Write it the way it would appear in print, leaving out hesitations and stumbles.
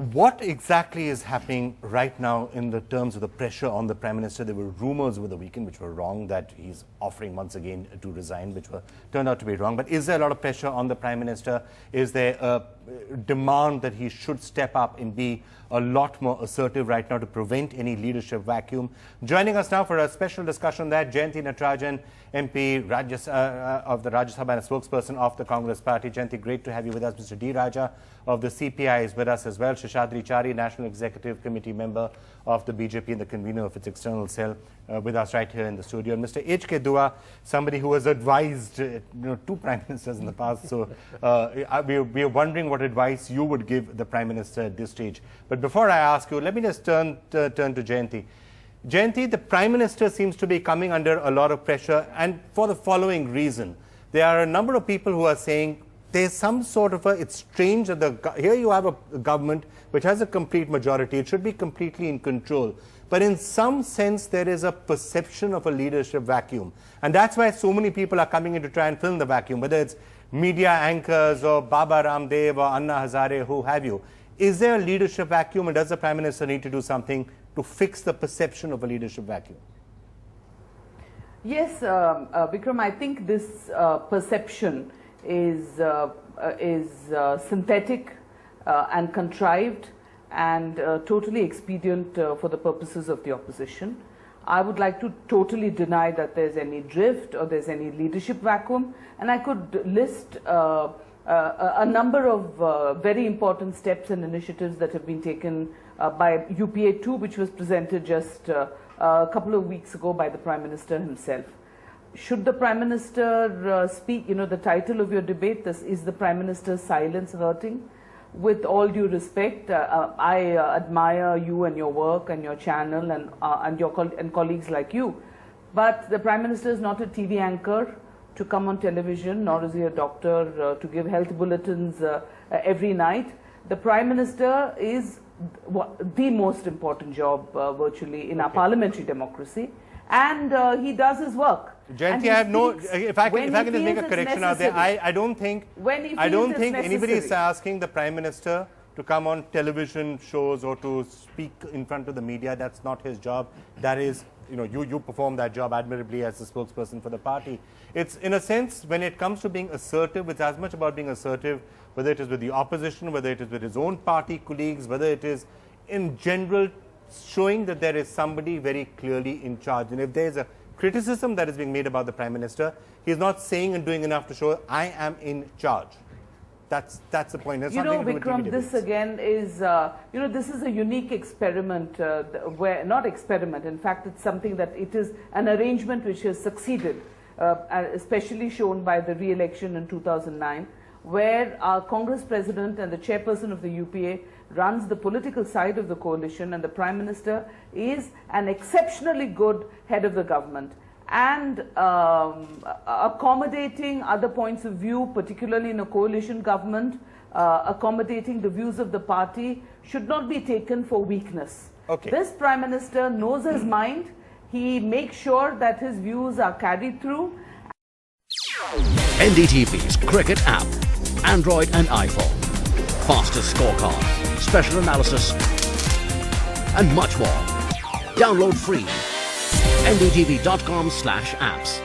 What exactly is happening right now in the terms of the pressure on the Prime Minister? There were rumors over the weekend which were wrong that he's offering once again to resign, which turned out to be wrong. But is there a lot of pressure on the Prime Minister? Is there a demand that he should step up and be a lot more assertive right now to prevent any leadership vacuum? Joining us now for a special discussion on that, Jayanti Natarajan, MP of the Rajya Sabha and a spokesperson of the Congress Party. Jayanti, great to have you with us. Mr. D. Raja of the CPI is with us as well. Sheshadri Chari, National Executive Committee member of the BJP and the convener of its external cell, with us right here in the studio. And Mr. H.K. Dua, somebody who has advised two Prime Ministers in the past. So we are wondering what advice you would give the Prime Minister at this stage. But before I ask you, let me just turn to Jayanti. Jayanti, the Prime Minister seems to be coming under a lot of pressure, and for the following reason. There are a number of people who are saying there's some sort of it's strange that here you have a government which has a complete majority. It should be completely in control. But in some sense, there is a perception of a leadership vacuum. And that's why so many people are coming in to try and fill the vacuum, whether it's media anchors or Baba Ramdev or Anna Hazare, who have you. Is there a leadership vacuum, and does the Prime Minister need to do something to fix the perception of a leadership vacuum? Yes, Vikram, I think this perception is synthetic and contrived and totally expedient for the purposes of the opposition. I would like to totally deny that there's any drift or there's any leadership vacuum, and I could list a number of very important steps and initiatives that have been taken by UPA 2, which was presented just a couple of weeks ago by the Prime Minister himself. Should the Prime Minister speak? The title of your debate, is the Prime Minister's silence hurting? With all due respect, I admire you and your work and your channel and your colleagues like you. But the Prime Minister is not a TV anchor to come on television, nor is he a doctor to give health bulletins every night. The Prime Minister is the most important job virtually in our parliamentary democracy, and he does his work. Jayanti, I have no. If I can just make a correction out there, I don't think anybody is asking the Prime Minister to come on television shows or to speak in front of the media. That's not his job. That is, you perform that job admirably as the spokesperson for the party. It's, in a sense, when it comes to being assertive, it's as much about being assertive, whether it is with the opposition, whether it is with his own party colleagues, whether it is in general showing that there is somebody very clearly in charge. And if there is a criticism that is being made about the Prime Minister, he is not saying and doing enough to show I am in charge. That's the point. Vikram, this again is, this is a unique experiment, not experiment, in fact, it's something that it is an arrangement which has succeeded, especially shown by the re-election in 2009, where our Congress President and the chairperson of the UPA runs the political side of the coalition, and the Prime Minister is an exceptionally good head of the government. And accommodating other points of view, particularly in a coalition government, accommodating the views of the party should not be taken for weakness. Okay. This Prime Minister knows his mind. He makes sure that his views are carried through. NDTV's cricket app, Android and iPhone. Fastest scorecard, special analysis, and much more. Download free. NDTV.com/apps.